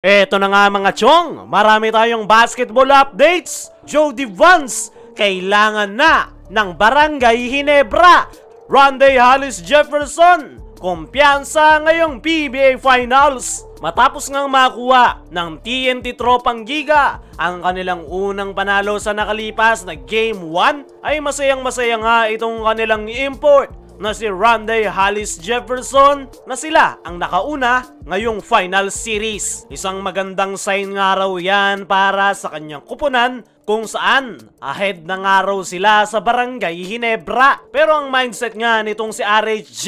Eto na nga mga chong, marami tayong basketball updates. Jody Vance, kailangan na ng Barangay Ginebra. Rondae Hollis Jefferson, kumpiyansa ngayong PBA Finals. Matapos ngang makuha ng TNT Tropang Giga ang kanilang unang panalo sa nakalipas na Game 1, ay masayang-masaya nga itong kanilang import na si Rondae Hollis Jefferson na sila ang nakauna ngayong final series. Isang magandang sign nga raw yan para sa kanyang kupunan kung saan ahead na nga raw sila sa Barangay Ginebra. Pero ang mindset nga nitong si RHJ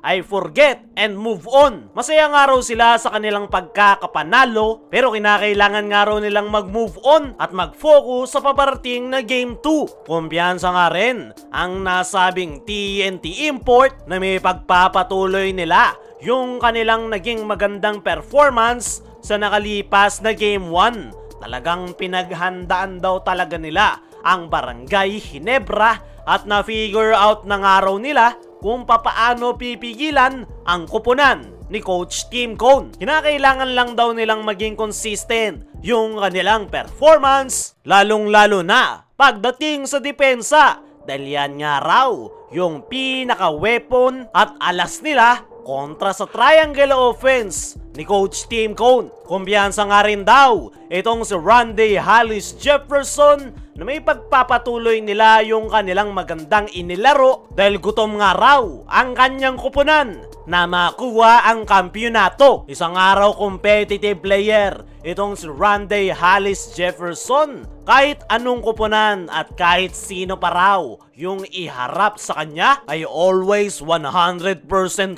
ay forget and move on. Masaya nga raw sila sa kanilang pagkakapanalo pero kinakailangan nga raw nilang mag-move on at mag-focus sa paparating na Game 2. Kumpiyansa nga rin ang nasabing TNT import na may pagpapatuloy nila yung kanilang naging magandang performance sa nakalipas na Game 1. Talagang pinaghandaan daw talaga nila ang Barangay Ginebra at na-figure out na nga raw nila kung papaano pipigilan ang kupunan ni Coach Tim Cone. Kinakailangan lang daw nilang maging consistent yung kanilang performance, lalong-lalo na pagdating sa depensa dahil yan nga raw yung pinaka-weapon at alas nila kontra sa triangle offense ni Coach Tim Cone. Kumpiyansa nga rin daw itong si Rondae Hollis Jefferson na may pagpapatuloy nila yung kanilang magandang inilaro dahil gutom nga raw ang kanyang kupunan na makuha ang kampyonato. Isang araw competitive player itong si Rondae Hollis Jefferson. Kahit anong kupunan at kahit sino pa raw yung iharap sa kanya ay always 100%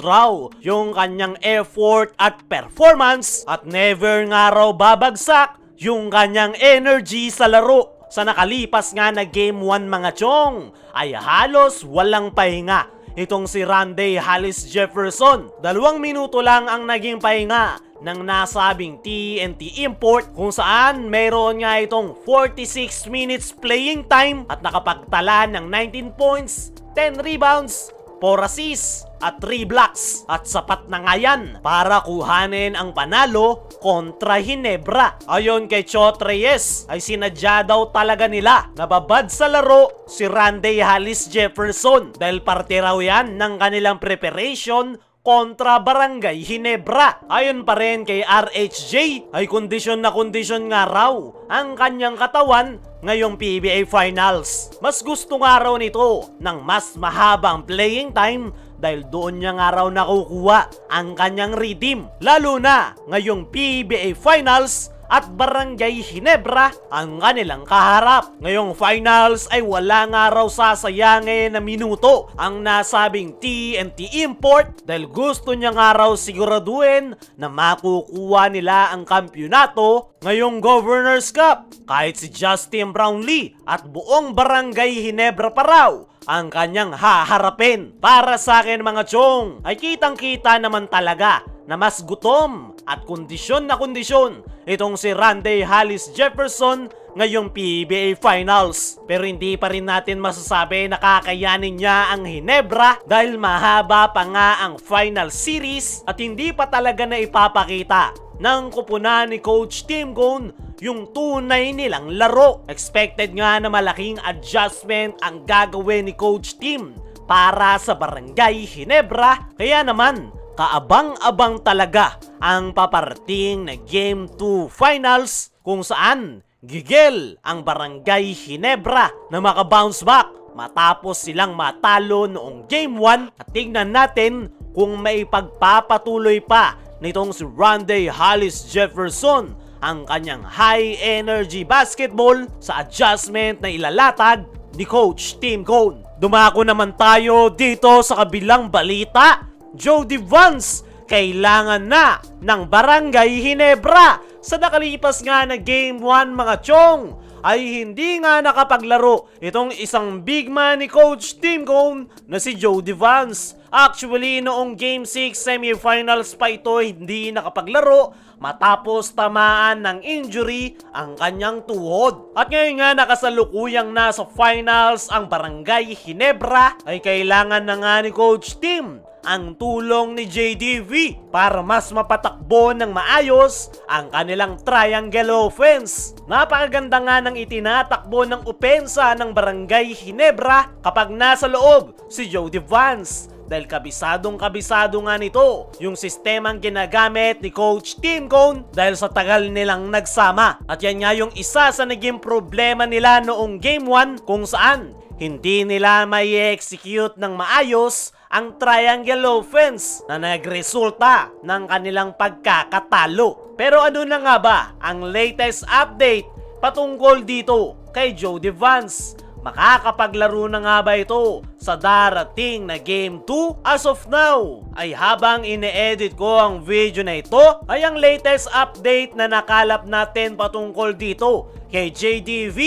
raw yung kanyang effort at performance at never nga raw babagsak yung kanyang energy sa laro. Sa nakalipas nga na Game 1 mga chong ay halos walang pahinga itong si Rondae Hollis Jefferson. 2 minuto lang ang naging pahinga ng nasabing TNT import kung saan mayroon nga itong 46 minutes playing time at nakapagtala ng 19 points, 10 rebounds, 4 assists at 3 blocks. At sapat na nga yan para kuhanin ang panalo kontra Ginebra. Ayon kay Chot Reyes ay sinadya daw talaga nila na babad sa laro si Rondae Hollis Jefferson dahil parte raw yan ng kanilang preparation kontra Barangay Ginebra. Ayon pa rin kay RHJ ay kondisyon na kondisyon nga raw ang kanyang katawan ngayong PBA Finals. Mas gusto nga raw nito ng mas mahabang playing time dahil doon niya nga raw nakukuha ang kanyang rhythm. Lalo na ngayong PBA Finals at Barangay Ginebra ang kanilang kaharap. Ngayong finals ay wala nga raw sasayangin na minuto ang nasabing TNT import dahil gusto niya nga raw siguraduhin na makukuha nila ang kampyonato ngayong Governor's Cup. Kahit si Justin Brownlee at buong Barangay Ginebra pa raw ang kanyang haharapin. Para sa akin mga chong ay kitang-kita naman talaga na mas gutom at kondisyon na kondisyon itong si Rondae Hollis Jefferson ngayong PBA Finals. Pero hindi pa rin natin masasabi na kakayanin niya ang Ginebra dahil mahaba pa nga ang final series at hindi pa talaga na ipapakita ng kupunan ni Coach Tim Cone yung tunay nilang laro. Expected nga na malaking adjustment ang gagawin ni Coach Tim para sa Barangay Ginebra. Kaya naman kaabang-abang talaga ang paparating na Game 2 Finals kung saan gigil ang Barangay Ginebra na makabounce back matapos silang matalo noong Game 1 at tingnan natin kung may pagpapatuloy pa nitong si Rondae Hollis Jefferson ang kanyang high energy basketball sa adjustment na ilalatag ni Coach Tim Cone. Dumako naman tayo dito sa kabilang balita. Jody Vance, kailangan na ng Barangay Ginebra. Sa nakalipas nga na Game 1 mga chong ay hindi nga nakapaglaro itong isang big man ni Coach Tim Cone na si Jody Vance. Actually noong Game 6 semifinals pa ito hindi nakapaglaro matapos tamaan ng injury ang kanyang tuhod. At ngayon nga nakasalukuyang nasa finals ang Barangay Ginebra ay kailangan na nga ni Coach Tim ang tulong ni JDV para mas mapatakbo ng maayos ang kanilang triangle offense. Napakaganda nga ng itinatakbo ng opensa ng Barangay Ginebra kapag nasa loob si Jody Vance. Dahil kabisado nga nito yung sistemang ginagamit ni Coach Tim Cone dahil sa tagal nilang nagsama. At yan nga yung isa sa naging problema nila noong Game 1 kung saan hindi nila mai-execute ng maayos ang triangle offense na nagresulta ng kanilang pagkakatalo. Pero ano na nga ba ang latest update patungkol dito kay Jody Vance? Makakapaglaro na nga ba ito sa darating na Game 2? As of now, ay habang ine-edit ko ang video na ito, ay ang latest update na nakalap natin patungkol dito kay JDV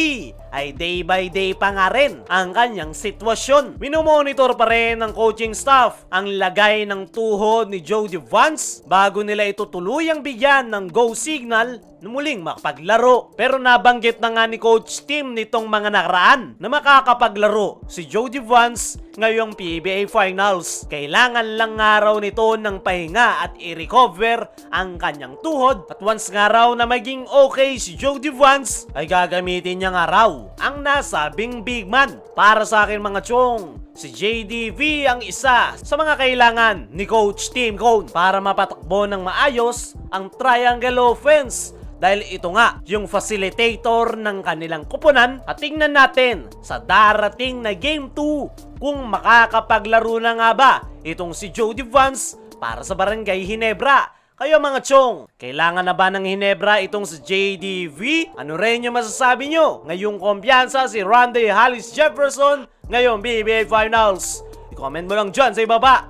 ay day by day pa nga rin ang kanyang sitwasyon. Minomonitor pa rin ng coaching staff ang lagay ng tuhod ni Jody Vance bago nila ito tuluyang bigyan ng go signal na muling makapaglaro. Pero nabanggit na nga ni Coach Tim nitong mga nakaraan na makakapaglaro si Jody Vance ngayong PBA Finals. Kailangan lang nga raw nito ng pahinga at i-recover ang kanyang tuhod. At once nga raw na maging okay si Jody Vance, ay gagamitin niya nga raw ang nasabing big man. Para sa akin mga chong, si JDV ang isa sa mga kailangan ni Coach Tim Cone para mapatakbo ng maayos ang triangle offense. Dahil ito nga yung facilitator ng kanilang kupunan. At tingnan natin sa darating na Game 2 kung makakapaglaro na nga ba itong si Jody Vance para sa Barangay Ginebra. Kayo mga chong, kailangan na ba ng Ginebra itong si JDV? Ano rin yung masasabi nyo ngayong kumpiyansa si Rondae Hollis Jefferson ngayong PBA Finals? I-comment mo lang dyan sa ibaba.